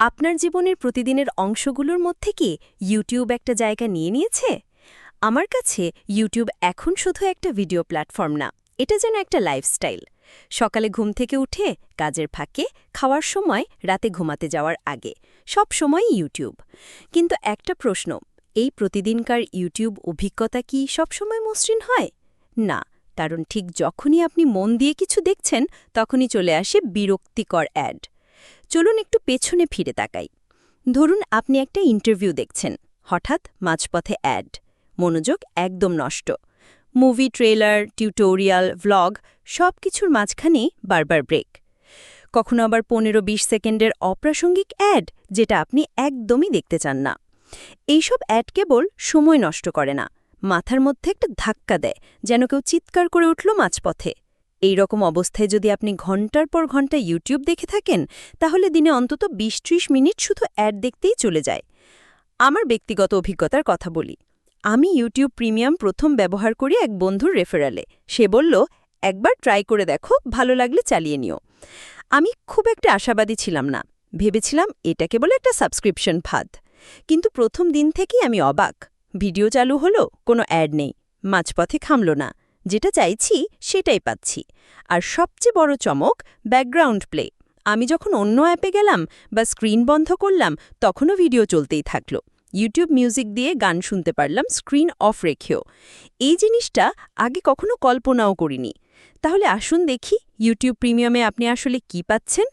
আপনার জীবনের প্রতিদিনের অংশগুলোর মধ্যে কি ইউটিউব একটা জায়গা নিয়ে নিয়েছে? আমার কাছে ইউটিউব এখন শুধু একটা ভিডিও প্ল্যাটফর্ম না, এটা যেন একটা লাইফস্টাইল। সকালে ঘুম থেকে উঠে, কাজের ফাঁকে, খাওয়ার সময়, রাতে ঘুমাতে যাওয়ার আগে সব সময়ই ইউটিউব। কিন্তু একটা প্রশ্ন, এই প্রতিদিনকার ইউটিউব অভিজ্ঞতা কি সবসময় মসৃণ হয়? না, কারণ ঠিক যখনই আপনি মন দিয়ে কিছু দেখছেন, তখনই চলে আসে বিরক্তিকর অ্যাড। চলুন একটু পেছনে ফিরে তাকাই। ধরুন আপনি একটা ইন্টারভিউ দেখছেন, হঠাৎ মাঝপথে অ্যাড। মনোযোগ একদম নষ্ট। মুভি ট্রেলার, টিউটোরিয়াল, ভ্লগ সব কিছুর মাঝখানেই বারবার ব্রেক। কখনো আবার 15-20 সেকেন্ডের অপ্রাসঙ্গিক অ্যাড, যেটা আপনি একদমই দেখতে চান না। এইসব অ্যাড কেবল সময় নষ্ট করে না, মাথার মধ্যে একটা ধাক্কা দেয়, যেন কেউ চিৎকার করে উঠল মাঝপথে। এই রকম অবস্থায় যদি আপনি ঘন্টার পর ঘন্টা ইউটিউব দেখে থাকেন, তাহলে দিনে অন্তত 20-30 মিনিট শুধু অ্যাড দেখতেই চলে যায়। আমার ব্যক্তিগত অভিজ্ঞতার কথা বলি। আমি ইউটিউব প্রিমিয়াম প্রথম ব্যবহার করি এক বন্ধুর রেফারেলে। সে বলল, একবার ট্রাই করে দেখো, ভালো লাগলে চালিয়ে নিও। আমি খুব একটা আশাবাদী ছিলাম না, ভেবেছিলাম এটা কেবল একটা সাবস্ক্রিপশন ফাঁদ। কিন্তু প্রথম দিন থেকেই আমি অবাক। ভিডিও চালু হলো, কোনো অ্যাড নেই, মাঝপথে থামল না, যেটা চাইছি সেটাই পাচ্ছি। আর সবচেয়ে বড় চমক, ব্যাকগ্রাউন্ড প্লে। আমি যখন অন্য অ্যাপে গেলাম বা স্ক্রিন বন্ধ করলাম, তখনও ভিডিও চলতেই থাকলো। ইউটিউব মিউজিক দিয়ে গান শুনতে পারলাম স্ক্রিন অফ রেখেও। এই জিনিসটা আগে কখনো কল্পনাও করিনি। তাহলে আসুন দেখি ইউটিউব প্রিমিয়ামে আপনি আসলে কি পাচ্ছেন।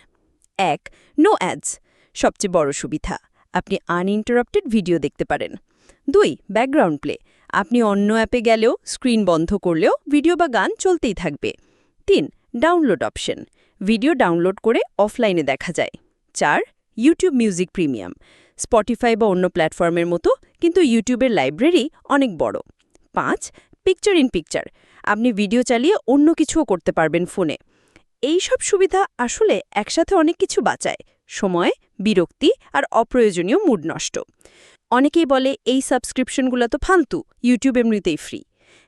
১. নো অ্যাডস, সবচেয়ে বড় সুবিধা। আপনি আনইন্টারাপ্টেড ভিডিও দেখতে পারেন। ২. ব্যাকগ্রাউন্ড প্লে, আপনি অন্য অ্যাপে গেলেও, স্ক্রিন বন্ধ করলেও ভিডিও বা গান চলতেই থাকবে। ৩. ডাউনলোড অপশন, ভিডিও ডাউনলোড করে অফলাইনে দেখা যায়। ৪. ইউটিউব মিউজিক প্রিমিয়াম, স্পটিফাই বা অন্য প্ল্যাটফর্মের মতো, কিন্তু ইউটিউবের লাইব্রেরি অনেক বড়। ৫. পিকচার ইন পিকচার, আপনি ভিডিও চালিয়ে অন্য কিছুও করতে পারবেন ফোনে। এই সব সুবিধা আসলে একসাথে অনেক কিছু বাঁচায়, সময়, বিরক্তি আর অপ্রয়োজনীয় মুড নষ্ট। অনেকেই বলে এই সাবস্ক্রিপশনগুলো তো ফালতু, ইউটিউব এমনিতেই ফ্রি।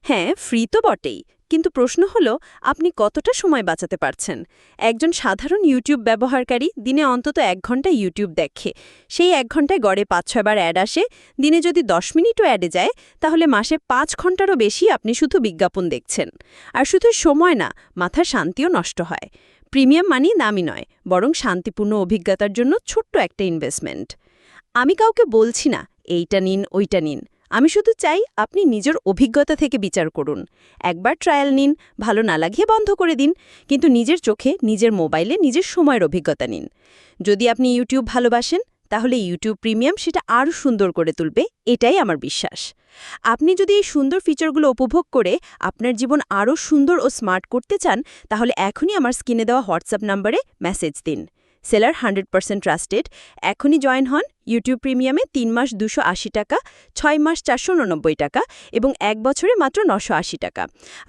হ্যাঁ, ফ্রি তো বটেই, কিন্তু প্রশ্ন হলো আপনি কতটা সময় বাঁচাতে পারছেন। একজন সাধারণ ইউটিউব ব্যবহারকারী দিনে অন্তত 1 ঘন্টা ইউটিউব দেখে। সেই 1 ঘন্টায় গড়ে 5-6 বার অ্যাড আসে। দিনে যদি 10 মিনিটও অ্যাডে যায়, তাহলে মাসে 5 ঘন্টারও বেশি আপনি শুধু বিজ্ঞাপন দেখছেন। আর শুধু সময় না, মাথার শান্তিও নষ্ট হয়। প্রিমিয়াম মানি দামি নয়, বরং শান্তিপূর্ণ অভিজ্ঞতার জন্য ছোট্ট একটা ইনভেস্টমেন্ট। আমি কাউকে বলছি না এইটা নিন ওইটা নিন, আমি শুধু চাই আপনি নিজের অভিজ্ঞতা থেকে বিচার করুন। একবার ট্রায়াল নিন, ভালো না লাগিয়ে বন্ধ করে দিন, কিন্তু নিজের চোখে, নিজের মোবাইলে, নিজের সময়ের অভিজ্ঞতা নিন। যদি আপনি ইউটিউব ভালোবাসেন, তাহলে ইউটিউব প্রিমিয়াম সেটা আরও সুন্দর করে তুলবে, এটাই আমার বিশ্বাস। আপনি যদি এই সুন্দর ফিচারগুলো উপভোগ করে আপনার জীবন আরও সুন্দর ও স্মার্ট করতে চান, তাহলে এখনই আমার স্ক্রিনে দেওয়া হোয়াটসঅ্যাপ নম্বরে মেসেজ দিন। Seller 100% trusted. এখনই জয়েন হন ইউটিউব প্রিমিয়ামে। 3 মাস 280 টাকা, 6 মাস 489 টাকা এবং 1 বছরে মাত্র 980 টাকা।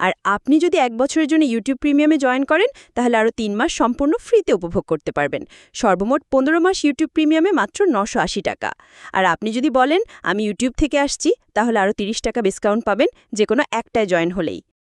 আর আপনি যদি 1 বছরের জন্য ইউটিউব প্রিমিয়ামে জয়েন করেন, তাহলে আরও 3 মাস সম্পূর্ণ ফ্রিতে উপভোগ করতে পারবেন। সর্বমোট 15 মাস ইউটিউব প্রিমিয়ামে মাত্র 980 টাকা। আর আপনি যদি বলেন আমি ইউটিউব থেকে আসছি, তাহলে আরও 30 টাকা ডিসকাউন্ট পাবেন যে কোনো একটায় জয়েন হলেই।